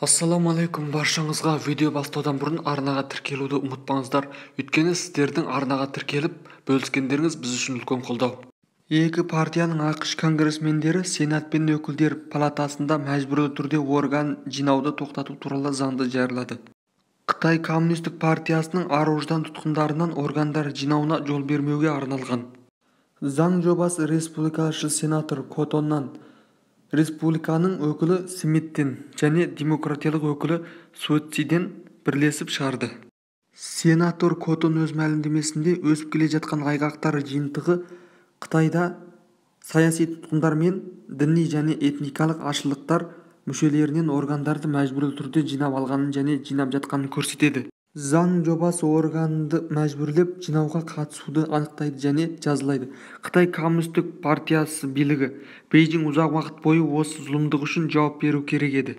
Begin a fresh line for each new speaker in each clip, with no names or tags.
Ассалаумағалейкум, баршаңызға видео бастаудан бұрын арнаға тіркелуді ұмытпаңыздар, өйткені сіздердің арнаға тіркеліп бөліскендеріңіз біз үшін үлкен қолдау. Екі партияның ақш конгрессмендері Сенат пен өкілдер палатасында мәжбүрлі түрде орган жинауды тоқтату туралы заңды жариялады. Қытай коммунистік партиясының ар-ождан тұтқындарынан органдар жинауына жол бермеуге арналған. Заң жобасы республикашы сенатор Котоннан, республиканың өкілі Смиттен және демократиялық өкілі Суэтсиден бірлесіп шығарды. Сенатор Котон өз мәлімдемесінде өсіп келе жатқан айғақтар жиынтығы Қытайда саяси тұтқындар мен діни және этникалық азшылықтар мүшелерінен органдарды мәжбүрлі түрде жинап алғанын және жинап жатқанын көрсетеді. Заң жобасы органды мәжбүрлеп жинауға қатысуды анықтайды және жазалайды. Қытай коммунистік партиясы билігі Бейжің ұзақ уақыт бойы осы зұлымдық үшін жауап беру керек еді.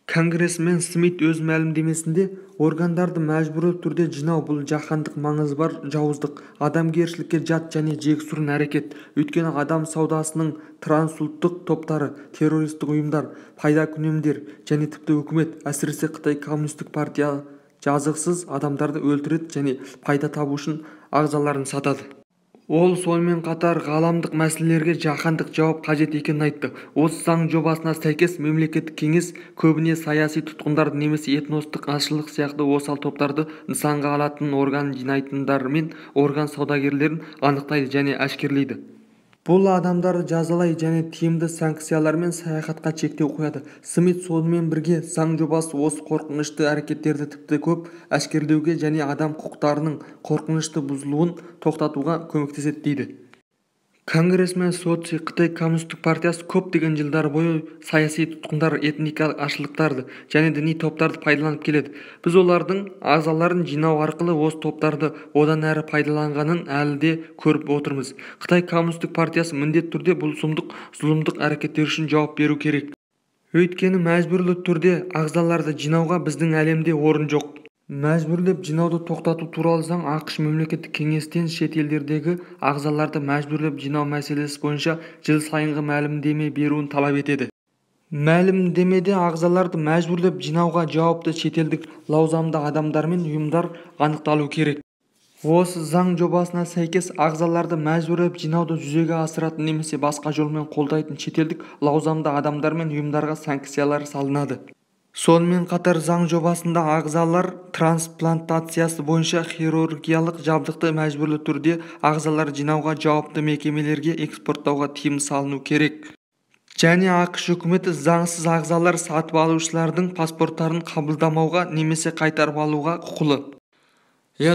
Конгрессмен Смит өз мәлімдемесінде органдарды мәжбүрлі түрде жинау бұл жаһандық маңызы бар жауыздық, адамгершілікке жат және жексұрын әрекет. Өйткені адам саудасының трансұлттық топтары, террористік ұйымдар, пайда күнемдер және тіпті үкімет, әсіресе Қытай коммунистік партия жазықсыз адамдарды өлтіреді және пайда табу үшін ағзаларын сатады. Ол сонымен қатар ғаламдық мәселелерге жаһандық жауап қажет екенін айтты. Осы заң жобасына сәйкес мемлекеттік кеңес көбіне саяси тұтқындарды немесе этностық азшылық сияқты осал топтарды нысанаға алатын орган жинайтындар мен орган саудагерлерін анықтайды және әшкерелейді. Бұл адамдарды жазалайды және тиімді санкциялар мен саяхатқа шектеу қояды. Смит сонымен бірге заң жобасы осы қорқынышты әрекеттерді тіпті көп әшкерелеуге және адам құқықтарының қорқынышты бұзылуын тоқтатуға көмектеседі дейді. Конгрессмен Суэтси Қытай коммунистік партиясы көптеген жылдар бойы саяси тұтқындар, этникалық азшылықтарды және діни топтарды пайдаланып келеді. Біз олардың ағзаларын жинау арқылы осы топтарды одан әрі пайдаланғанын әлі де көріп отырмыз. Қытай коммунистік партиясы міндетті түрде бұл зұлымдық әрекеттер үшін жауап беру керек. Өйткені мәжбүрлі түрде ағзаларды жинауға біздің әлемде орын жоқ. Мәжбүрлеп жинауды тоқтату туралы заң ақш мемлекеттік кеңестен шет елдердегі ағзаларды мәжбүрлеп жинау мәселесі бойынша жыл сайынғы мәлімдеме беруін талап етеді. Мәлімдемеде ағзаларды мәжбүрлеп жинауға жауапты шетелдік лауазымды адамдар мен ұйымдар анықталу керек. Осы заң жобасына сәйкес ағзаларды мәжбүрлеп жинауды жүзеге асыратын немесе басқа жолмен қолдайтын шетелдік лауазымды адамдар мен ұйымдарға санкциялар салынады. Сонымен қатар заң жобасында ағзалар трансплантациясы бойынша хирургиялық жабдықты мәжбүрлі түрде ағзалар жинауға жауапты мекемелерге экспорттауға тыйым салыну керек. Және ақш үкіметі заңсыз ағзалар сатып алушылардың паспорттарын қабылдамауға немесе қайтарып алуға құқылы.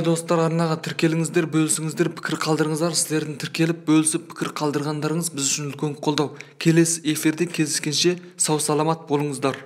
Достар, арнаға тіркеліңіздер, бөлісіңіздер, пікір қалдырыңыздар. Сіздердің тіркеліп, бөлісіп, пікір қалдырғандарыңыз біз үшін үлкен қолдау. Келесі эфирде кездескенше сау саламат болыңыздар.